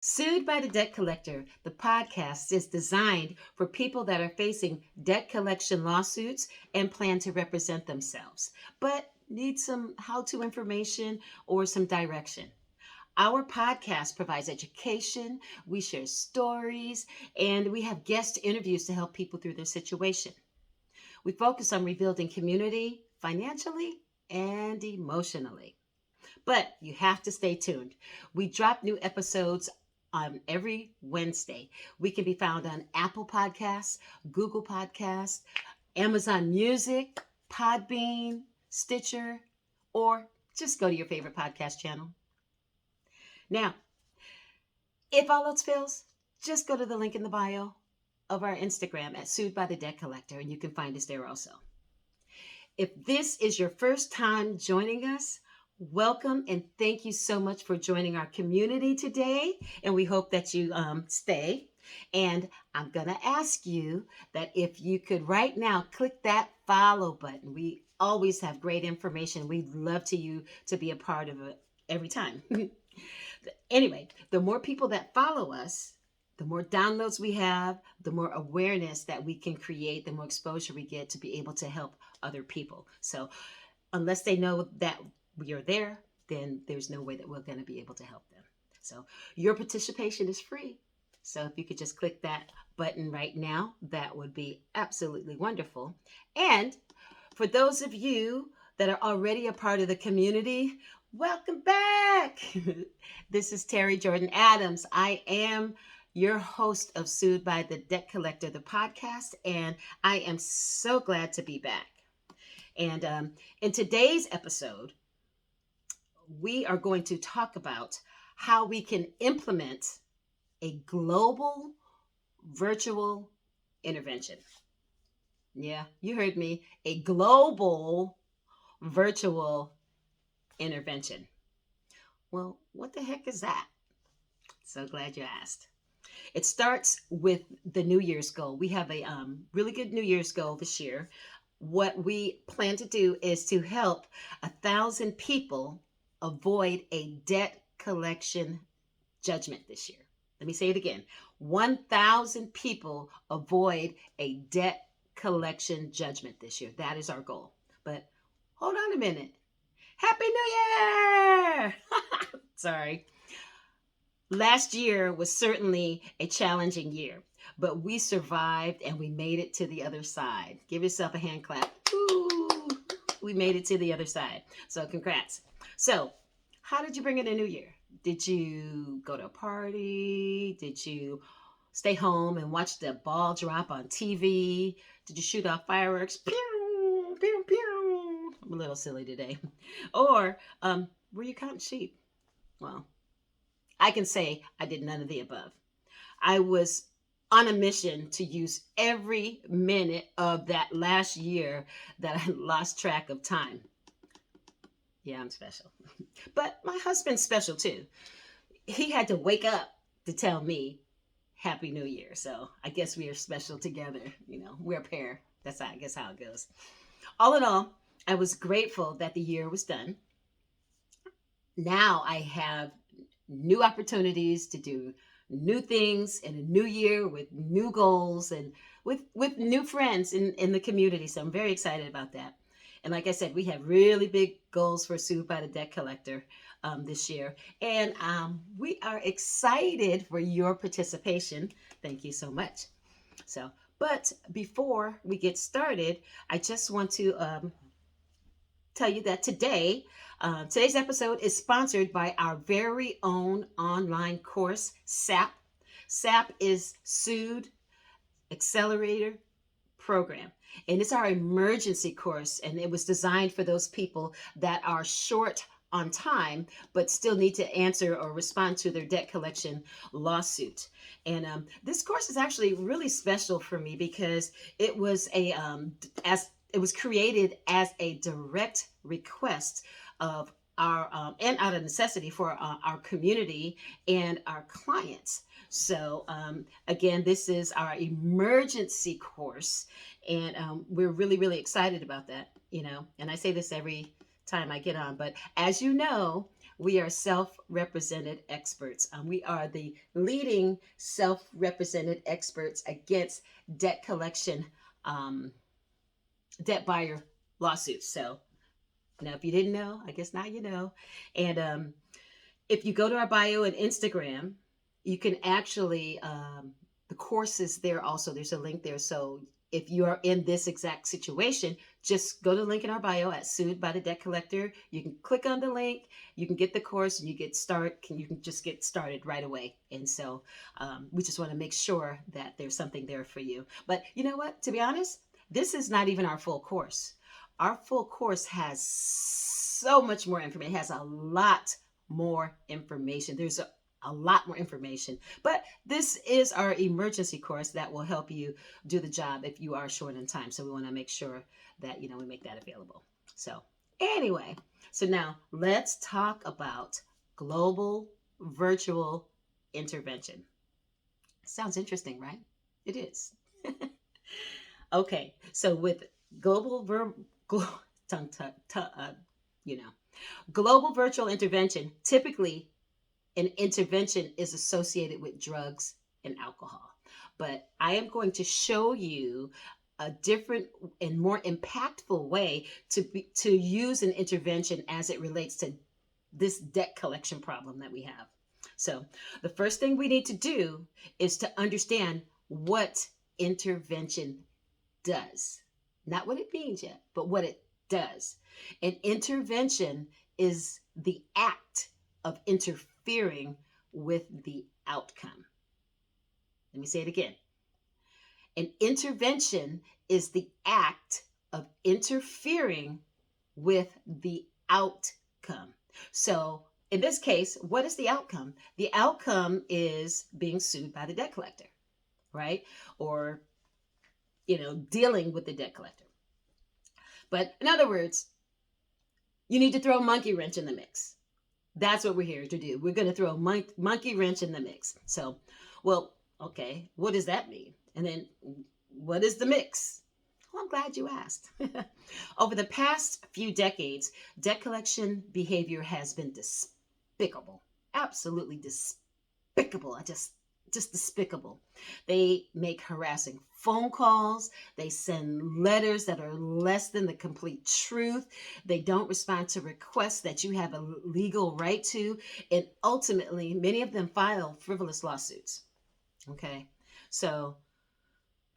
Sued by the Debt Collector, the podcast is designed for people that are facing debt collection lawsuits and plan to represent themselves, but need some how to information or some direction. Our podcast provides education, we share stories, and we have guest interviews to help people through their situation. We focus on rebuilding community financially and emotionally. But you have to stay tuned. We drop new episodes on every Wednesday. We can be found on Apple Podcasts, Google Podcasts, Amazon Music, Podbean, Stitcher, or just go to your favorite podcast channel. Now, if all else fails, just go to the link in the bio of our Instagram at Sued by the Debt Collector, and you can find us there also. If this is your first time joining us, welcome and thank you so much for joining our community today. And we hope that you stay. And I'm going to ask you that if you could right now click that follow button. We always have great information. We'd love you to be a part of it every time. Anyway, the more people that follow us, the more downloads we have, the more awareness that we can create, the more exposure we get to be able to help other people. So unless they know that we are there, then there's no way that we're going to be able to help them. So your participation is free. So if you could just click that button right now, that would be absolutely wonderful. And for those of you that are already a part of the community, welcome back. This is Terry Jordan Adams. I am your host of Sued by the Debt Collector, the podcast, and I am so glad to be back. And in today's episode, we are going to talk about how we can implement a global virtual intervention. Yeah, you heard me. A global virtual intervention. Well, what the heck is that? So glad you asked. It starts with the New Year's goal. We have a really good New Year's goal this year. What we plan to do is to help 1,000 people avoid a debt collection judgment this year. Let me say it again. 1,000 people avoid a debt collection judgment this year. That is our goal. But hold on a minute. Happy New Year! Sorry. Last year was certainly a challenging year, but we survived and we made it to the other side. Give yourself a hand clap. Ooh, we made it to the other side. So congrats. So how did you bring in a new year? Did you go to a party? Did you stay home and watch the ball drop on TV? Did you shoot off fireworks? Pew, pew, pew. I'm a little silly today. Or were you counting sheep? Well, I can say I did none of the above. I was on a mission to use every minute of that last year that I lost track of time. Yeah, I'm special. But my husband's special too. He had to wake up to tell me Happy New Year. So I guess we are special together. We're a pair. That's, I guess, how it goes. All in all, I was grateful that the year was done. Now I have new opportunities to do new things in a new year with new goals and with new friends in the community. So I'm very excited about that. And like I said, we have really big goals for Sued by the Debt Collector this year. And we are excited for your participation. Thank you so much. But before we get started, I just want to tell you that today's episode is sponsored by our very own online course, SAP. SAP is Sued Accelerator Program. And it's our emergency course, and it was designed for those people that are short on time, but still need to answer or respond to their debt collection lawsuit. And this course is actually really special for me because it was it was created as a direct request of our and out of necessity for our community and our clients. So again, this is our emergency course, and we're really, really excited about that. And I say this every time I get on, but as you know, We are self-represented experts. We are the leading self-represented experts against debt collection, um, debt buyer lawsuits. So now, if you didn't know, I guess now you know. And if you go to our bio and Instagram, you can actually, the course is there also. There's a link there. So if you are in this exact situation, just go to the link in our bio at Sued by the Debt Collector. You can click on the link, you can get the course, and you can just get started right away. And so we just want to make sure that there's something there for you. But you know what? To be honest, this is not even our full course. Our full course has so much more information. It has a lot more information. There's a lot more information. But this is our emergency course that will help you do the job if you are short on time. So we want to make sure that we make that available. So anyway, so now let's talk about global virtual intervention. Sounds interesting, right? It is. Okay, so with global ver- glo- tongue, tongue, tongue, you know global virtual intervention, typically an intervention is associated with drugs and alcohol. But I am going to show you a different and more impactful way to use an intervention as it relates to this debt collection problem that we have. So, the first thing we need to do is to understand what intervention does. Not what it means yet, but what it does. An intervention is the act of interfering with the outcome. Let me say it again. An intervention is the act of interfering with the outcome. So, in this case, what is the outcome? The outcome is being sued by the debt collector, right? Or, dealing with the debt collector. But in other words, you need to throw a monkey wrench in the mix. That's what we're here to do. We're going to throw a monkey wrench in the mix. So, well, okay, what does that mean? And then what is the mix? Well, I'm glad you asked. Over the past few decades, debt collection behavior has been despicable. Absolutely despicable. Just despicable. They make harassing phone calls. They send letters that are less than the complete truth. They don't respond to requests that you have a legal right to. And ultimately, many of them file frivolous lawsuits. Okay. So,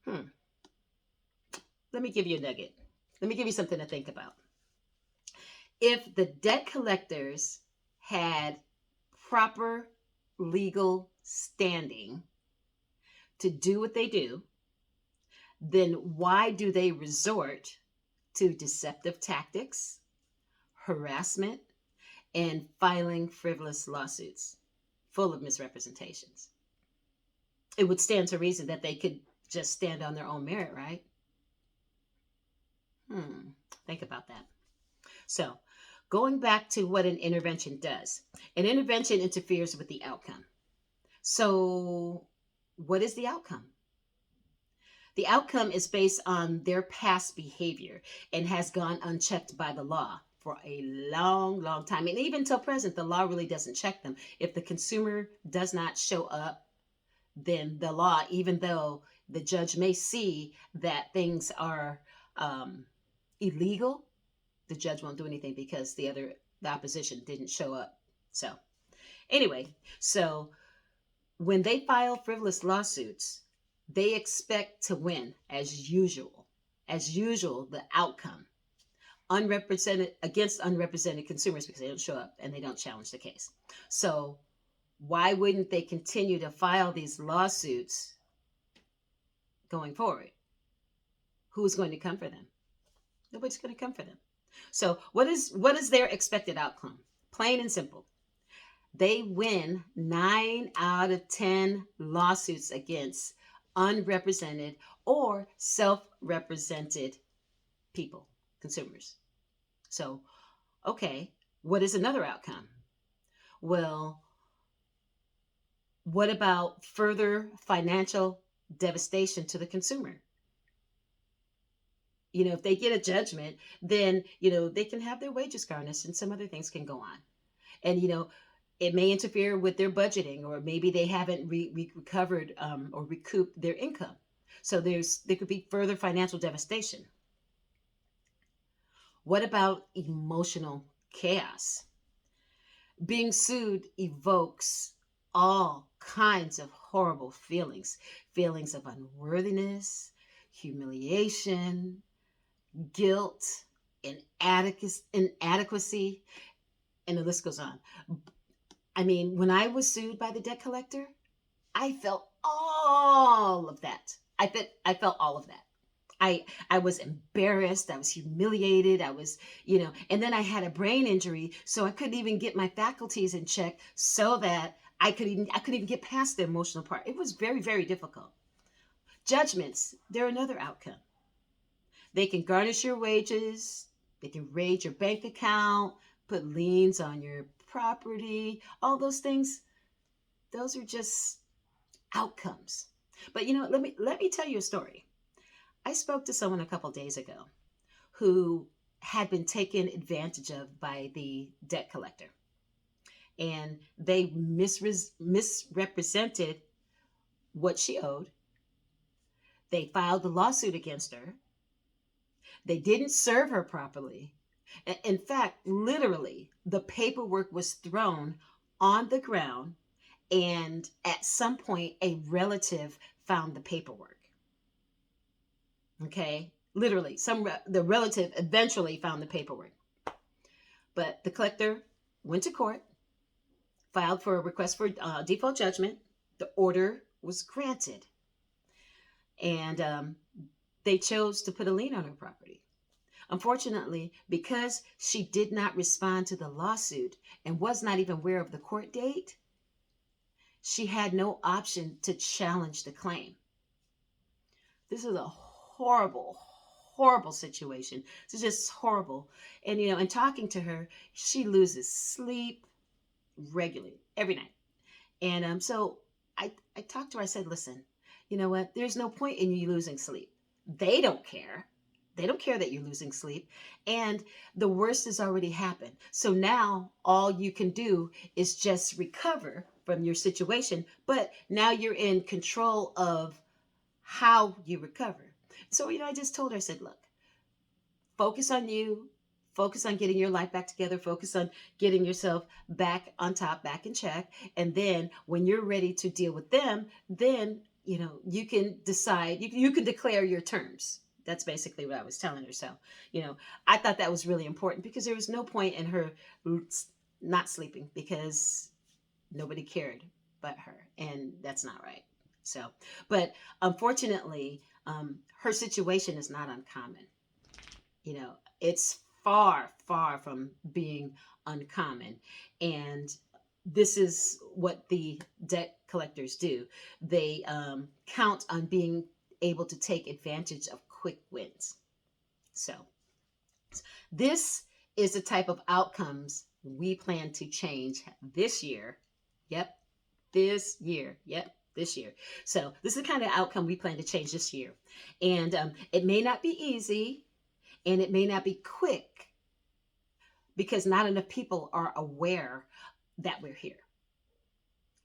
let me give you a nugget. Let me give you something to think about. If the debt collectors had proper legal standing to do what they do, then why do they resort to deceptive tactics, harassment, and filing frivolous lawsuits full of misrepresentations? It would stand to reason that they could just stand on their own merit, right? Think about that. So, going back to what an intervention does, an intervention interferes with the outcome. So, what is the outcome? The outcome is based on their past behavior and has gone unchecked by the law for a long, long time. And even till present, the law really doesn't check them. If the consumer does not show up, then the law, even though the judge may see that things are illegal, the judge won't do anything because the opposition didn't show up. So anyway, so when they file frivolous lawsuits, they expect to win as usual. As usual, the outcome unrepresented against unrepresented consumers because they don't show up and they don't challenge the case. So why wouldn't they continue to file these lawsuits going forward? Who's going to come for them? Nobody's going to come for them. So what is their expected outcome? Plain and simple. They win 9 out of 10 lawsuits against unrepresented or self-represented people, consumers. So, okay, what is another outcome? Well, what about further financial devastation to the consumer? If they get a judgment, then, they can have their wages garnished and some other things can go on. And, it may interfere with their budgeting, or maybe they haven't recovered or recouped their income. So there could be further financial devastation. What about emotional chaos? Being sued evokes all kinds of horrible feelings of unworthiness, humiliation, guilt, inadequacy, and the list goes on. I mean, when I was sued by the debt collector, I felt all of that. I felt all of that. I was embarrassed. I was humiliated. I was, and then I had a brain injury, so I couldn't even get my faculties in check so that I couldn't even get past the emotional part. It was very, very difficult. Judgments, they're another outcome. They can garnish your wages, they can raid your bank account, put liens on your property, all those things. Those are just outcomes. But let me tell you a story. I spoke to someone a couple days ago who had been taken advantage of by the debt collector, and they misrepresented what she owed. They filed a lawsuit against her. They didn't serve her properly. In fact, literally, the paperwork was thrown on the ground, and at some point, a relative found the paperwork. Okay, literally, the relative eventually found the paperwork, but the collector went to court, filed for a request for default judgment. The order was granted, and they chose to put a lien on her property. Unfortunately, because she did not respond to the lawsuit and was not even aware of the court date, she had no option to challenge the claim. This is a horrible, horrible situation. It's just horrible. And, in talking to her, she loses sleep regularly, every night. And so I talked to her. I said, listen, you know what? There's no point in you losing sleep. They don't care. They don't care that you're losing sleep. And the worst has already happened. So now all you can do is just recover from your situation. But now you're in control of how you recover. So, I just told her, I said, look, focus on you, focus on getting your life back together, focus on getting yourself back on top, back in check. And then when you're ready to deal with them, then, you can decide, you can declare your terms. That's basically what I was telling her. So, I thought that was really important because there was no point in her not sleeping because nobody cared but her. And that's not right. So, but unfortunately, her situation is not uncommon. It's far, far from being uncommon. And this is what the debt collectors do. They count on being able to take advantage of quick wins. So, this is the type of outcomes we plan to change this year. Yep, this year. Yep, this year. So this is the kind of outcome we plan to change this year. And it may not be easy and it may not be quick because not enough people are aware that we're here.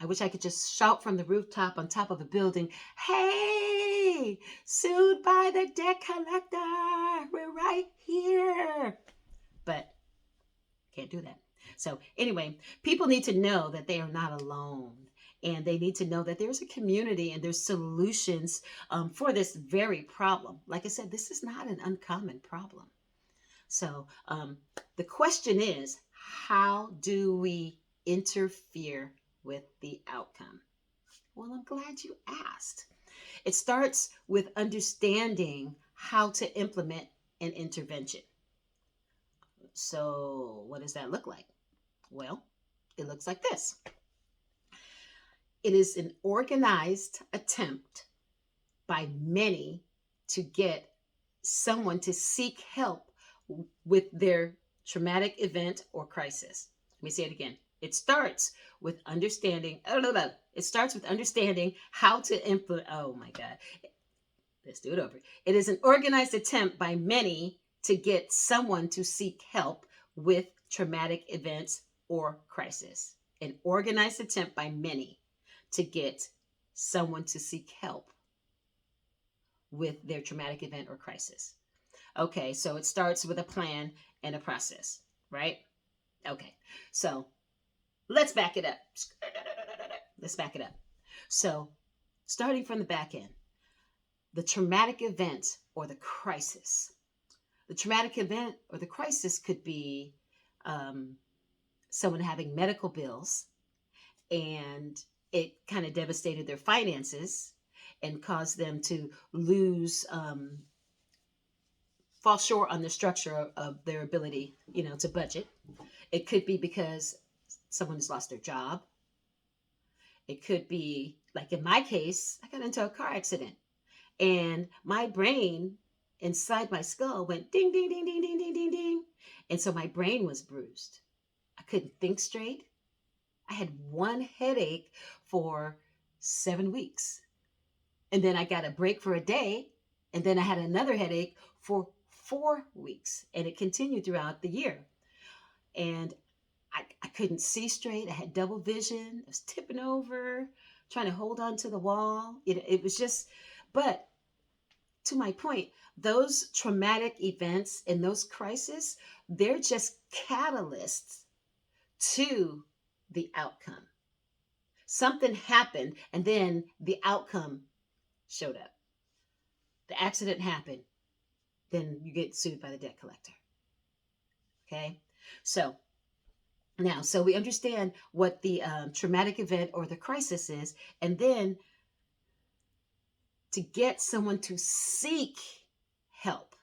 I wish I could just shout from the rooftop on top of a building, hey, sued by the debt collector. We're right here. But can't do that. So anyway, people need to know that they are not alone. And they need to know that there's a community and there's solutions for this very problem. Like I said, this is not an uncommon problem. So the question is, how do we interfere with the outcome? Well, I'm glad you asked. It starts with understanding how to implement an intervention. So what does that look like? Well, it looks like this. It is an organized attempt by many to get someone to seek help with their traumatic event or crisis. Let me say it again. It starts with understanding. It starts with understanding how to implement. Oh my God. Let's do it over. It is an organized attempt by many to get someone to seek help with traumatic events or crisis. An organized attempt by many to get someone to seek help with their traumatic event or crisis. Okay, so it starts with a plan and a process, right? Okay, so let's back it up. Let's back it up. So, starting from the back end, the traumatic event or the crisis. The traumatic event or the crisis could be um, someone having medical bills and it kind of devastated their finances and caused them to lose, fall short on the structure of their ability, to budget. It could be because someone has lost their job. It could be, like in my case, I got into a car accident and my brain inside my skull went ding, ding, ding, ding, ding, ding, ding, ding. And so my brain was bruised. I couldn't think straight. I had one headache for 7 weeks. And then I got a break for a day. And then I had another headache for 4 weeks. And it continued throughout the year. And I couldn't see straight. I had double vision. I was tipping over, trying to hold on to the wall. It was just, but to my point, those traumatic events and those crises, they're just catalysts to the outcome. Something happened and then the outcome showed up. The accident happened, then you get sued by the debt collector. Okay? So now, so we understand what the traumatic event or the crisis is, and then to get someone to seek help.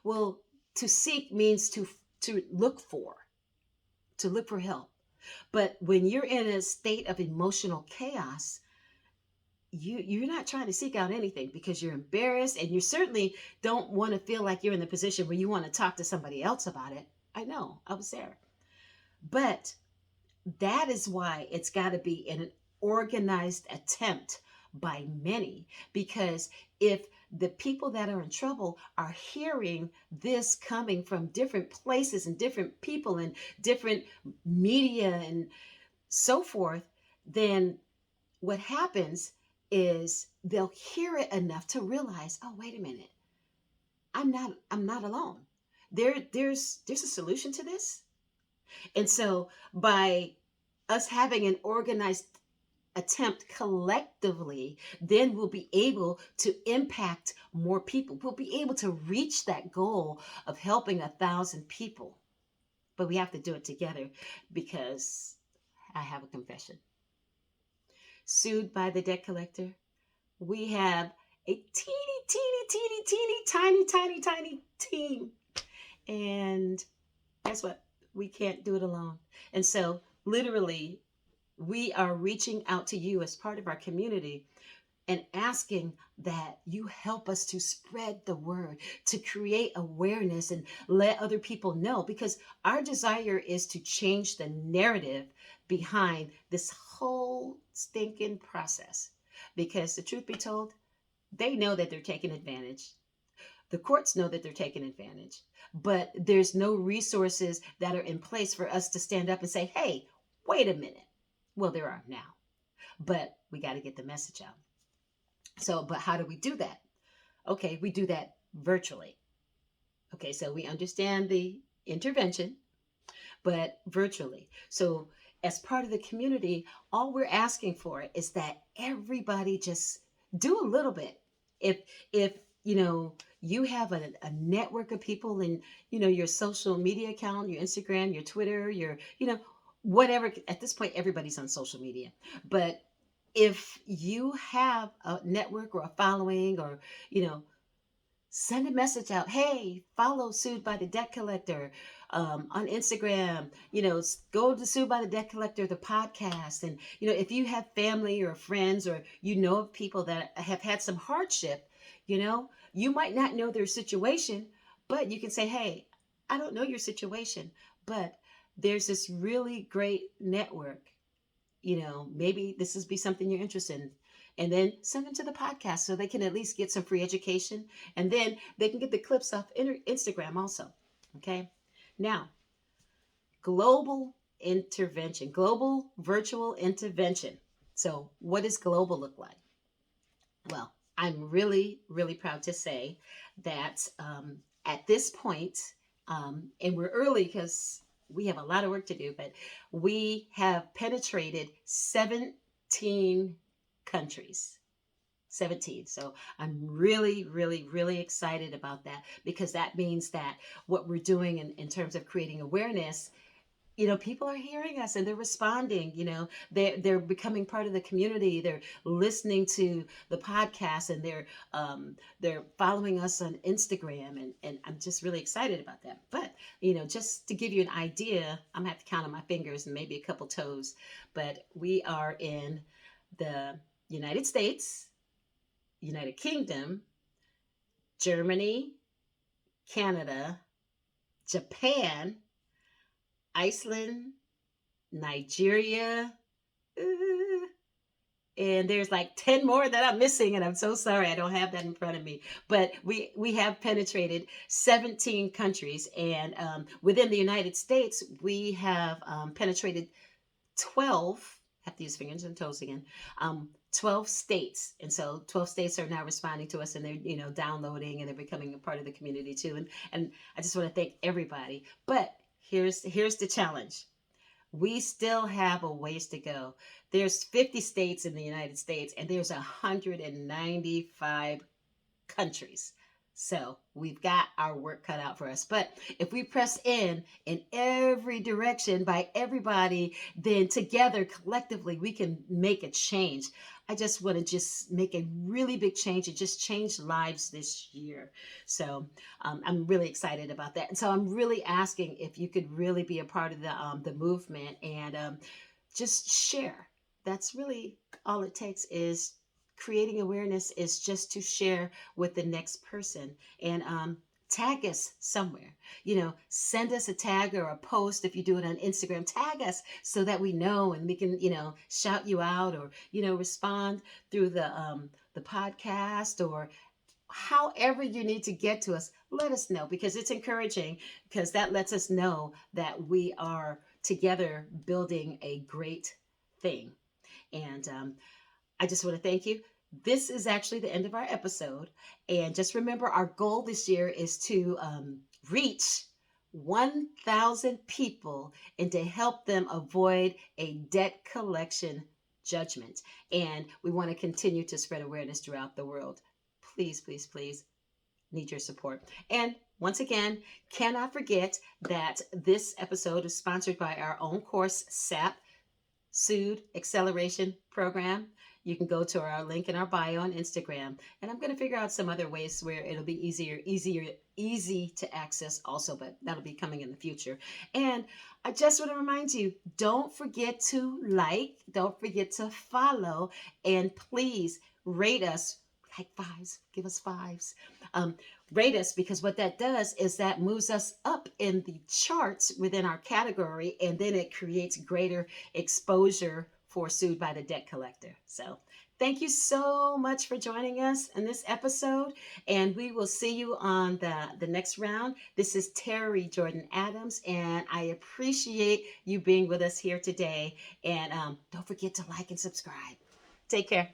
Well, to seek means to look for, to look for help. But when you're in a state of emotional chaos, you're not trying to seek out anything because you're embarrassed and you certainly don't want to feel like you're in the position where you want to talk to somebody else about it. I know, I was there. But that is why it's got to be in an organized attempt by many. Because if the people that are in trouble are hearing this coming from different places and different people and different media and so forth, then what happens is they'll hear it enough to realize, oh, wait a minute, I'm not alone. There's a solution to this. And so by us having an organized attempt collectively, then we'll be able to impact more people. We'll be able to reach that goal of helping 1,000 people. But we have to do it together because I have a confession. Sued by the debt collector, we have a teeny, tiny, tiny, tiny team. And guess what? We can't do it alone. And so, literally, we are reaching out to you as part of our community and asking that you help us to spread the word, to create awareness and let other people know, because our desire is to change the narrative behind this whole stinking process. Because the truth be told, they know that they're taking advantage. The courts know that they're taking advantage, but there's no resources that are in place for us to stand up and say, hey, wait a minute. Well, there are now, but we got to get the message out. So, but how do we do that? Okay, we do that virtually. Okay, so we understand the intervention, but virtually. So, as part of the community, all we're asking for is that everybody just do a little bit. If you have a network of people in your social media account, your Instagram, your Twitter, your whatever. At this point, everybody's on social media, but if you have a network or a following, or send a message out. Hey, follow Sued by the Debt Collector on Instagram. Go to Sued by the Debt Collector, the podcast. And, if you have family or friends, or of people that have had some hardship, you might not know their situation, but you can say, hey, I don't know your situation, but there's this really great network. Maybe this is be something you're interested in. And then send them to the podcast so they can at least get some free education. And then they can get the clips off Instagram also. Okay. Now, global intervention, global virtual intervention. So, what does global look like? Well, I'm really, really proud to say that at this point, and we're early because we have a lot of work to do, but we have penetrated 17 countries. 17. So I'm really, really, really excited about that because that means that what we're doing in terms of creating awareness, people are hearing us and they're responding. They're becoming part of the community. They're listening to the podcast, and they're following us on Instagram, and I'm just really excited about that. But just to give you an idea, I'm gonna have to count on my fingers and maybe a couple toes, but we are in the United States, United Kingdom, Germany, Canada, Japan, Iceland, Nigeria, uh, and there's like 10 more that I'm missing, and I'm so sorry I don't have that in front of me. But we have penetrated 17 countries, and within the United States, we have penetrated 12. Have to use fingers and toes again. 12 states, and so 12 states are now responding to us, and they're downloading, and they're becoming a part of the community too. And I just want to thank everybody. But here's the challenge. We still have a ways to go. There's 50 states in the United States, and there's 195 countries. So we've got our work cut out for us. But if we press in every direction by everybody, then together, collectively, we can make a change. I just want to just make a really big change and just change lives this year. So I'm really excited about that. And so I'm really asking if you could really be a part of the movement, and just share. That's really all it takes. Is creating awareness is just to share with the next person, and tag us somewhere. Send us a tag or a post. If you do it on Instagram, tag us so that we know, and we can shout you out, or respond through the podcast, or however you need to get to us. Let us know, because it's encouraging, because that lets us know that we are together building a great thing. And I just want to thank you. This is actually the end of our episode. And just remember, our goal this year is to reach 1,000 people and to help them avoid a debt collection judgment. And we want to continue to spread awareness throughout the world. Please, please, please need your support. And once again, cannot forget that this episode is sponsored by our own course, SAP, Sued Acceleration Program. You can go to our link in our bio on Instagram, and I'm going to figure out some other ways where it'll be easy to access also, but that'll be coming in the future. And I just want to remind you, don't forget to like, don't forget to follow, and please rate us. Like fives, give us fives. Rate us, because what that does is that moves us up in the charts within our category, and then it creates greater exposure for Sued by the Debt Collector. So thank you so much for joining us in this episode, and we will see you on the next round. This is Terry Jordan Adams, and I appreciate you being with us here today. And don't forget to like and subscribe. Take care.